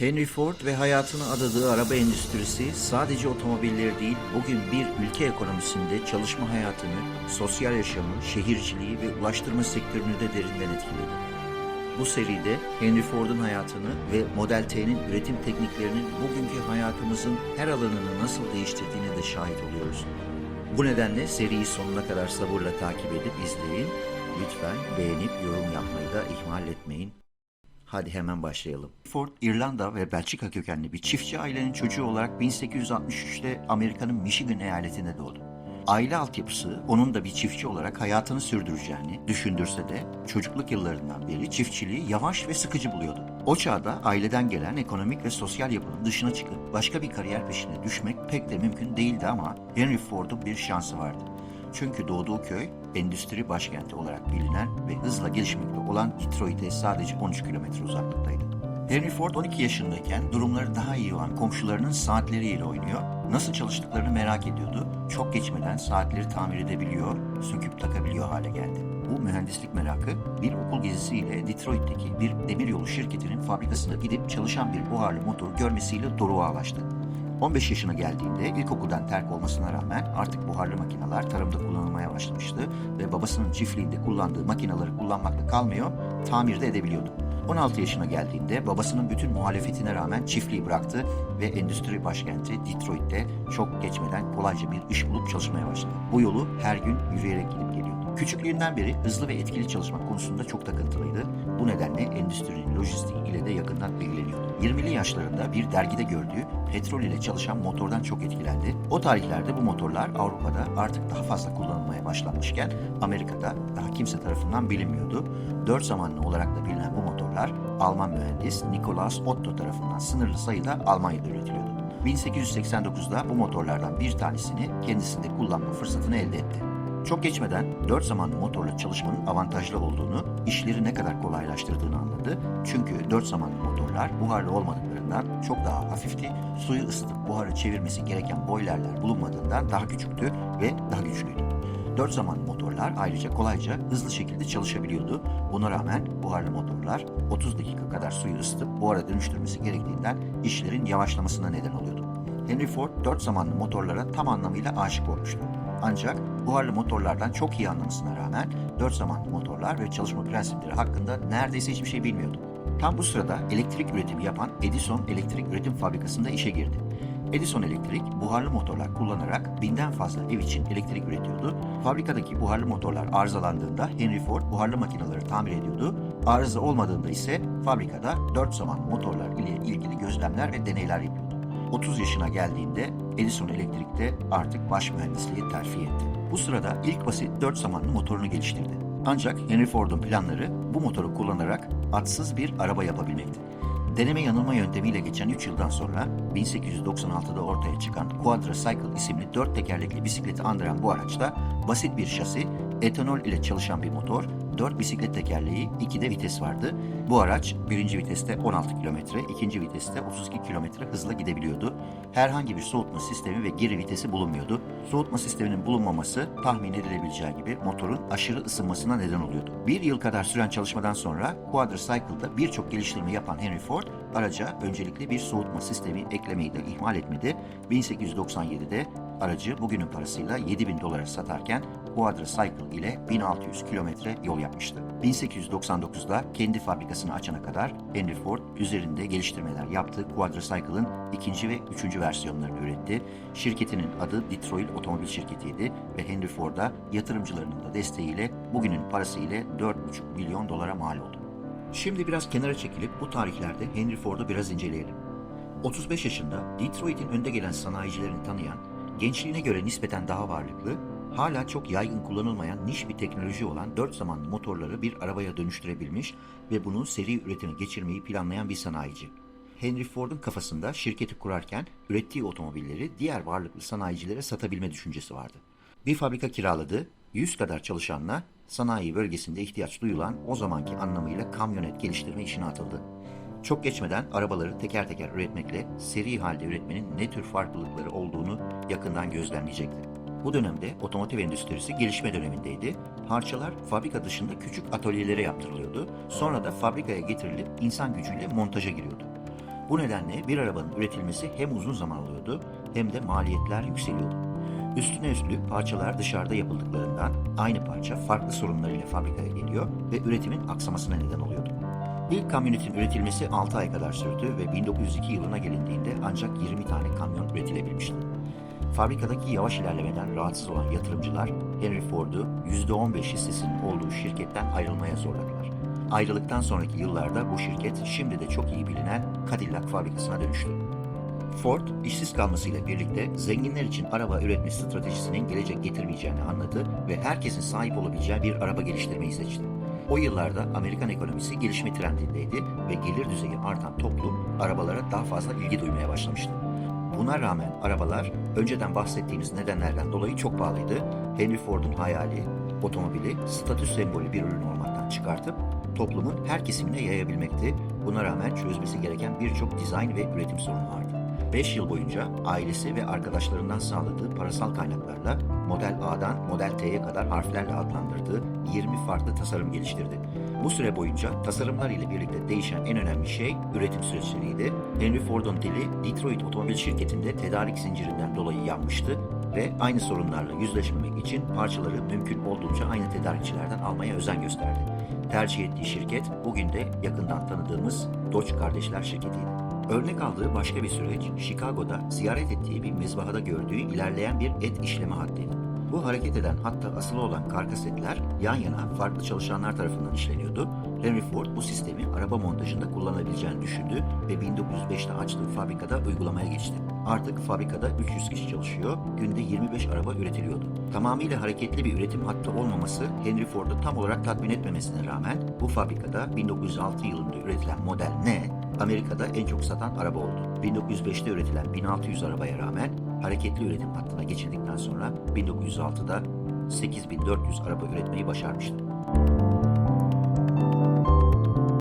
Henry Ford ve hayatını adadığı araba endüstrisi sadece otomobilleri değil, bugün bir ülke ekonomisinde çalışma hayatını, sosyal yaşamı, şehirciliği ve ulaştırma sektörünü de derinden etkiledi. Bu seride Henry Ford'un hayatını ve Model T'nin üretim tekniklerinin bugünkü hayatımızın her alanını nasıl değiştirdiğine de şahit oluyoruz. Bu nedenle seriyi sonuna kadar sabırla takip edip izleyin. Lütfen beğenip yorum yapmayı da ihmal etmeyin. Hadi hemen başlayalım. Ford, İrlanda ve Belçika kökenli bir çiftçi ailenin çocuğu olarak 1863'te Amerika'nın Michigan eyaletinde doğdu. Aile altyapısı onun da bir çiftçi olarak hayatını sürdüreceğini düşündürse de çocukluk yıllarından beri çiftçiliği yavaş ve sıkıcı buluyordu. O çağda aileden gelen ekonomik ve sosyal yapının dışına çıkıp başka bir kariyer peşine düşmek pek de mümkün değildi ama Henry Ford'un bir şansı vardı. Çünkü doğduğu köy endüstri başkenti olarak bilinen ve hızla gelişmekte olan Detroit'e sadece 13 kilometre uzaklıktaydı. Henry Ford 12 yaşındayken durumları daha iyi olan komşularının saatleriyle oynuyor, nasıl çalıştıklarını merak ediyordu, çok geçmeden saatleri tamir edebiliyor, söküp takabiliyor hale geldi. Bu mühendislik merakı bir okul gezisiyle Detroit'teki bir demiryolu şirketinin fabrikasına gidip çalışan bir buharlı motor görmesiyle doruğa ulaştı. 15 yaşına geldiğinde ilkokuldan terk olmasına rağmen artık buharlı makineler tarımda kullanılmaya başlamıştı ve babasının çiftliğinde kullandığı makineleri kullanmakla kalmıyor, tamir de edebiliyordu. 16 yaşına geldiğinde babasının bütün muhalefetine rağmen çiftliği bıraktı ve endüstri başkenti Detroit'te çok geçmeden kolayca bir iş bulup çalışmaya başladı. Bu yolu her gün yürüyerek gidip geliyordu. Küçüklüğünden beri hızlı ve etkili çalışmak konusunda çok takıntılıydı. Bu nedenle endüstrinin lojistiği ile de yakından ilgileniyordu. 20'li yaşlarında bir dergide gördüğü petrol ile çalışan motordan çok etkilendi. O tarihlerde bu motorlar Avrupa'da artık daha fazla kullanılmaya başlanmışken Amerika'da daha kimse tarafından bilinmiyordu. 4 zamanlı olarak da bilinen bu motorlar Alman mühendis Nikolaus Otto tarafından sınırlı sayıda Almanya'da üretiliyordu. 1889'da bu motorlardan bir tanesini kendisinde kullanma fırsatını elde etti. Çok geçmeden 4 zamanlı motorla çalışmanın avantajlı olduğunu, işleri ne kadar kolaylaştırdığını anladı. Çünkü 4 zamanlı motorlar buharlı olmadıklarından çok daha hafifti, suyu ısıtıp buharı çevirmesi gereken boilerler bulunmadığından daha küçüktü ve daha güçlüydü. 4 zamanlı motorlar ayrıca kolayca hızlı şekilde çalışabiliyordu. Buna rağmen buharlı motorlar 30 dakika kadar suyu ısıtıp buhara dönüştürmesi gerektiğinden işlerin yavaşlamasına neden oluyordu. Henry Ford 4 zamanlı motorlara tam anlamıyla aşık olmuştu. Ancak buharlı motorlardan çok iyi anlamasına rağmen 4 zamanlı motorlar ve çalışma prensipleri hakkında neredeyse hiçbir şey bilmiyordu. Tam bu sırada elektrik üretimi yapan Edison Elektrik Üretim Fabrikası'nda işe girdi. Edison Elektrik buharlı motorlar kullanarak 1000'den fazla ev için elektrik üretiyordu. Fabrikadaki buharlı motorlar arızalandığında Henry Ford buharlı makineleri tamir ediyordu. Arıza olmadığında ise fabrikada 4 zamanlı motorlar ile ilgili gözlemler ve deneyler yapıyordu. 30 yaşına geldiğinde Edison Elektrik'te artık baş mühendisliği terfi etti. Bu sırada ilk basit 4 zamanlı motorunu geliştirdi. Ancak Henry Ford'un planları bu motoru kullanarak atsız bir araba yapabilmekti. Deneme yanılma yöntemiyle geçen 3 yıldan sonra 1896'da ortaya çıkan Quadricycle isimli 4 tekerlekli bisikleti andıran bu araçta basit bir şasi, etanol ile çalışan bir motor, 4 bisiklet tekerleği, 2 de vites vardı. Bu araç birinci viteste 16 km, ikinci viteste 32 km hızla gidebiliyordu. Herhangi bir soğutma sistemi ve geri vitesi bulunmuyordu. Soğutma sisteminin bulunmaması tahmin edilebileceği gibi motorun aşırı ısınmasına neden oluyordu. Bir yıl kadar süren çalışmadan sonra Quadricycle'da birçok geliştirme yapan Henry Ford, araca öncelikle bir soğutma sistemi eklemeyi de ihmal etmedi. 1897'de aracı bugünün parasıyla $7.000 satarken Quadricycle ile 1600 kilometre yol yapmıştı. 1899'da kendi fabrikasını açana kadar Henry Ford üzerinde geliştirmeler yaptığı Quadricycle'ın ikinci ve üçüncü versiyonlarını üretti. Şirketinin adı Detroit Otomobil Şirketi'ydi ve Henry Ford'a yatırımcılarının da desteğiyle bugünün parası ile $4,5 milyon mal oldu. Şimdi biraz kenara çekilip bu tarihlerde Henry Ford'u biraz inceleyelim. 35 yaşında Detroit'in önde gelen sanayicilerini tanıyan, gençliğine göre nispeten daha varlıklı, hala çok yaygın kullanılmayan niş bir teknoloji olan 4 zamanlı motorları bir arabaya dönüştürebilmiş ve bunu seri üretime geçirmeyi planlayan bir sanayici. Henry Ford'un kafasında şirketi kurarken ürettiği otomobilleri diğer varlıklı sanayicilere satabilme düşüncesi vardı. Bir fabrika kiraladı, 100 kadar çalışanla sanayi bölgesinde ihtiyaç duyulan o zamanki anlamıyla kamyonet geliştirme işine atıldı. Çok geçmeden arabaları teker teker üretmekle seri halde üretmenin ne tür farklılıkları olduğunu yakından gözlemleyecekti. Bu dönemde otomotiv endüstrisi gelişme dönemindeydi. Parçalar fabrika dışında küçük atölyelere yaptırılıyordu. Sonra da fabrikaya getirilip insan gücüyle montaja giriyordu. Bu nedenle bir arabanın üretilmesi hem uzun zaman alıyordu hem de maliyetler yükseliyordu. Üstüne üstlük parçalar dışarıda yapıldıklarından aynı parça farklı sorunlarıyla fabrikaya geliyor ve üretimin aksamasına neden oluyordu. İlk kamyonetin üretilmesi 6 ay kadar sürdü ve 1902 yılına gelindiğinde ancak 20 tane kamyon üretilebilmişti. Fabrikadaki yavaş ilerlemeden rahatsız olan yatırımcılar Henry Ford'u %15 hissesinin olduğu şirketten ayrılmaya zorladılar. Ayrılıktan sonraki yıllarda bu şirket şimdi de çok iyi bilinen Cadillac fabrikasına dönüştü. Ford, işsiz kalmasıyla birlikte zenginler için araba üretme stratejisinin gelecek getirmeyeceğini anladı ve herkesin sahip olabileceği bir araba geliştirmeyi seçti. O yıllarda Amerikan ekonomisi gelişme trendindeydi ve gelir düzeyi artan toplum arabalara daha fazla ilgi duymaya başlamıştı. Buna rağmen arabalar önceden bahsettiğimiz nedenlerden dolayı çok pahalıydı. Henry Ford'un hayali, otomobili statü sembolü bir ürün olmaktan çıkartıp toplumun her kesimine yayabilmekti. Buna rağmen çözmesi gereken birçok dizayn ve üretim sorunu vardı. 5 yıl boyunca ailesi ve arkadaşlarından sağladığı parasal kaynaklarla Model A'dan Model T'ye kadar harflerle adlandırdığı 20 farklı tasarım geliştirdi. Bu süre boyunca tasarımlar ile birlikte değişen en önemli şey üretim süreçleriydi. Henry Ford'un dili Detroit Otomobil Şirketi'nde tedarik zincirinden dolayı yanmıştı ve aynı sorunlarla yüzleşmemek için parçaları mümkün olduğunca aynı tedarikçilerden almaya özen gösterdi. Tercih ettiği şirket bugün de yakından tanıdığımız Dodge kardeşler şirketiydi. Örnek aldığı başka bir süreç, Chicago'da ziyaret ettiği bir mezbahada gördüğü ilerleyen bir et işleme hattıydı. Bu hareket eden hatta asılı olan karkas etler yan yana farklı çalışanlar tarafından işleniyordu. Henry Ford bu sistemi araba montajında kullanabileceğini düşündü ve 1905'te açtığı fabrikada uygulamaya geçti. Artık fabrikada 300 kişi çalışıyor, günde 25 araba üretiliyordu. Tamamıyla hareketli bir üretim hattı olmaması Henry Ford'u tam olarak tatmin etmemesine rağmen bu fabrikada 1906 yılında üretilen Model N, Amerika'da en çok satan araba oldu. 1905'te üretilen 1600 arabaya rağmen hareketli üretim hattına geçildikten sonra 1906'da 8400 araba üretmeyi başarmıştı.